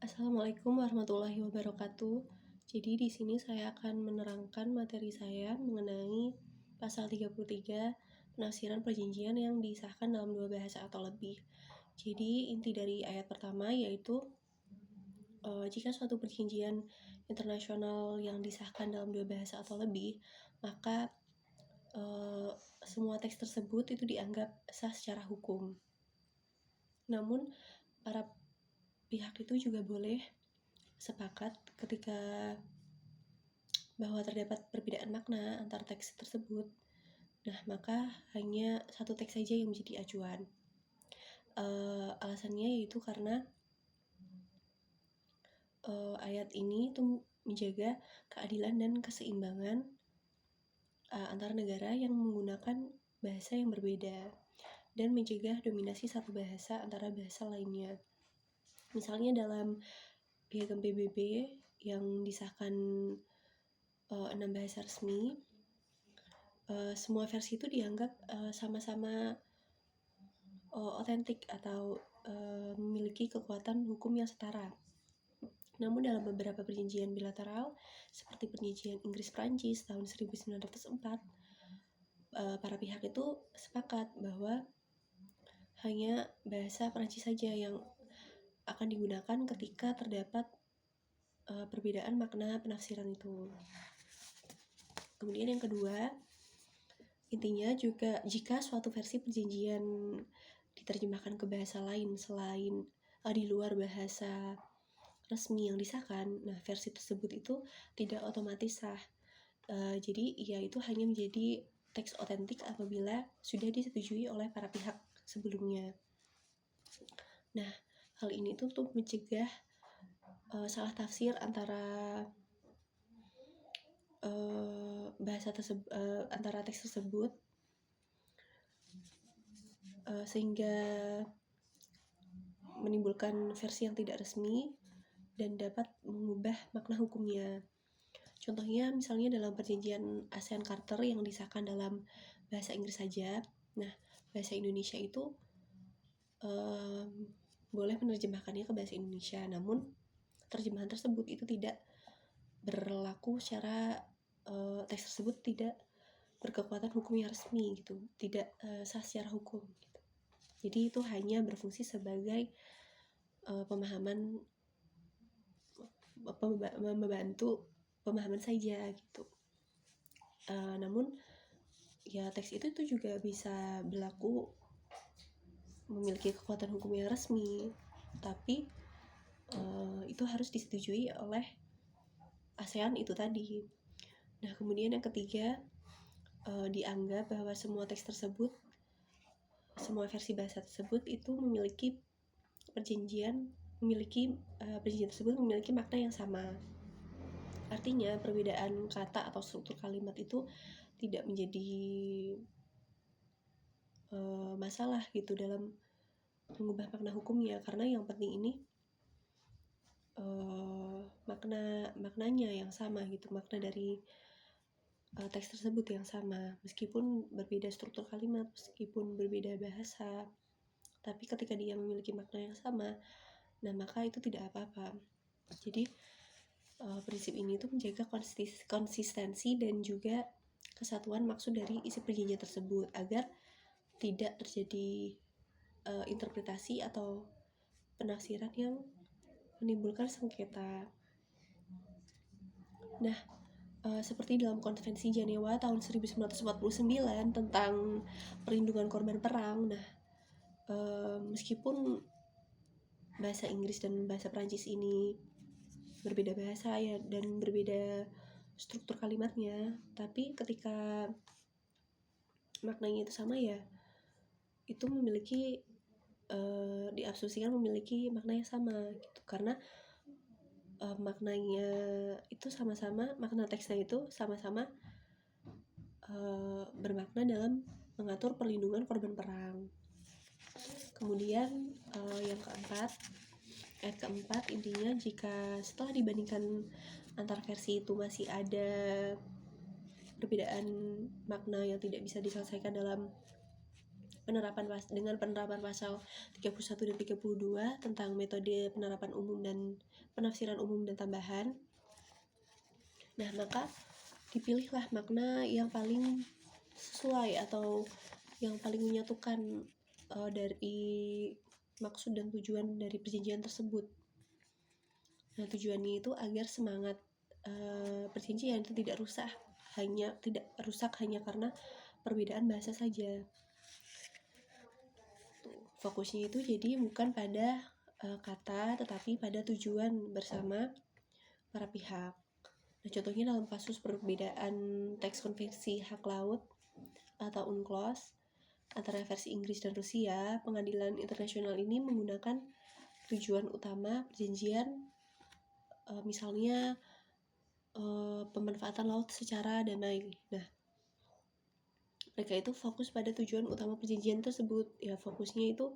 Assalamualaikum warahmatullahi wabarakatuh. Jadi di sini saya akan menerangkan materi saya mengenai pasal 33 penafsiran perjanjian yang disahkan dalam dua bahasa atau lebih. Jadi inti dari ayat pertama yaitu jika suatu perjanjian internasional yang disahkan dalam dua bahasa atau lebih, maka semua teks tersebut itu dianggap sah secara hukum. Namun para pihak itu juga boleh sepakat ketika bahwa terdapat perbedaan makna antar teks tersebut. Nah, maka hanya satu teks saja yang menjadi acuan. Alasannya yaitu karena ayat ini itu menjaga keadilan dan keseimbangan antara negara yang menggunakan bahasa yang berbeda dan mencegah dominasi satu bahasa antara bahasa lainnya. Misalnya dalam Piagam PBB yang disahkan 6 bahasa resmi, semua versi itu dianggap sama-sama otentik atau memiliki kekuatan hukum yang setara. Namun dalam beberapa perjanjian bilateral seperti perjanjian Inggris-Prancis tahun 1904, para pihak itu sepakat bahwa hanya bahasa Prancis saja yang akan digunakan ketika terdapat perbedaan makna penafsiran itu. Kemudian yang kedua, intinya juga jika suatu versi perjanjian diterjemahkan ke bahasa lain selain di luar bahasa resmi yang disahkan, nah versi tersebut itu tidak otomatis sah. Jadi ya itu hanya menjadi teks otentik apabila sudah disetujui oleh para pihak sebelumnya. Nah, hal ini tuh untuk mencegah salah tafsir antara antara teks tersebut, sehingga menimbulkan versi yang tidak resmi dan dapat mengubah makna hukumnya. Contohnya misalnya dalam perjanjian ASEAN Charter yang disahkan dalam bahasa Inggris saja. Nah, bahasa Indonesia itu boleh menerjemahkannya ke bahasa Indonesia, namun terjemahan tersebut itu tidak berlaku secara teks tersebut tidak berkekuatan hukum yang resmi gitu, tidak sah secara hukum gitu. Jadi itu hanya berfungsi sebagai membantu pemahaman saja gitu. Namun ya teks itu juga bisa berlaku memiliki kekuatan hukum yang resmi, tapi itu harus disetujui oleh ASEAN itu tadi. Nah, kemudian yang ketiga, dianggap bahwa semua versi bahasa tersebut itu memiliki perjanjian tersebut memiliki makna yang sama. Artinya perbedaan kata atau struktur kalimat itu tidak menjadi masalah gitu dalam mengubah makna hukumnya, karena yang penting ini maknanya yang sama gitu, makna dari teks tersebut yang sama, meskipun berbeda struktur kalimat, meskipun berbeda bahasa, tapi ketika dia memiliki makna yang sama, nah maka itu tidak apa-apa. Jadi prinsip ini tuh menjaga konsistensi dan juga kesatuan maksud dari isi perjanjian tersebut agar tidak terjadi interpretasi atau penafsiran yang menimbulkan sengketa. Nah, seperti dalam Konvensi Jenewa tahun 1949 tentang perlindungan korban perang. Nah, meskipun bahasa Inggris dan bahasa Prancis ini berbeda bahasa ya dan berbeda struktur kalimatnya, tapi ketika maknanya itu sama ya, itu memiliki diasumsikan memiliki makna yang sama gitu, karena maknanya itu sama-sama, makna teksnya itu sama-sama bermakna dalam mengatur perlindungan korban perang. Kemudian yang keempat, ayat keempat, intinya jika setelah dibandingkan antar versi itu masih ada perbedaan makna yang tidak bisa diselesaikan dalam dengan penerapan pasal 31 dan 32 tentang metode penerapan umum dan penafsiran umum dan tambahan. Nah, maka dipilihlah makna yang paling sesuai atau yang paling menyatukan dari maksud dan tujuan dari perjanjian tersebut. Nah, tujuannya itu agar semangat perjanjian itu tidak rusak hanya karena perbedaan bahasa saja. Fokusnya itu jadi bukan pada kata, tetapi pada tujuan bersama para pihak. Nah, contohnya dalam kasus perbedaan teks konvensi hak laut atau UNCLOS antara versi Inggris dan Rusia, pengadilan internasional ini menggunakan tujuan utama perjanjian, misalnya pemanfaatan laut secara damai. Nah, mereka itu fokus pada tujuan utama perjanjian tersebut, ya fokusnya itu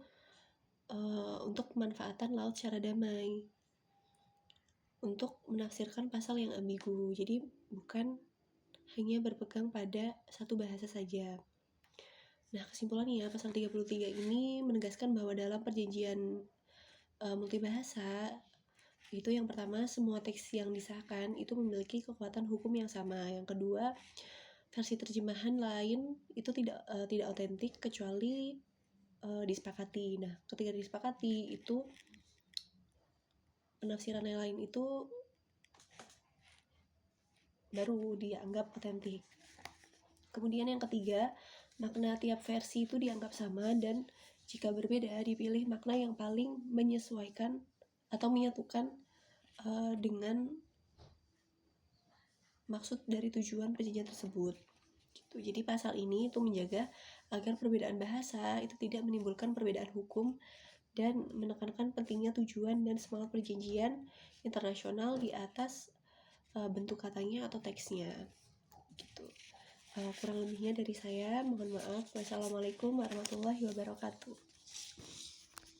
untuk pemanfaatan laut secara damai, untuk menafsirkan pasal yang ambigu. Jadi bukan hanya berpegang pada satu bahasa saja. Nah, kesimpulannya pasal 33 ini menegaskan bahwa dalam perjanjian multibahasa itu yang pertama, semua teks yang disahkan itu memiliki kekuatan hukum yang sama. Yang kedua, versi terjemahan lain itu tidak otentik kecuali disepakati. Nah, ketika disepakati itu penafsiran yang lain itu baru dianggap otentik. Kemudian yang ketiga, makna tiap versi itu dianggap sama dan jika berbeda dipilih makna yang paling menyesuaikan atau menyatukan dengan maksud dari tujuan perjanjian tersebut. Gitu. Jadi pasal ini itu menjaga agar perbedaan bahasa itu tidak menimbulkan perbedaan hukum dan menekankan pentingnya tujuan dan semangat perjanjian internasional di atas bentuk katanya atau teksnya. Gitu. Kurang lebihnya dari saya, mohon maaf. Wassalamualaikum warahmatullahi wabarakatuh.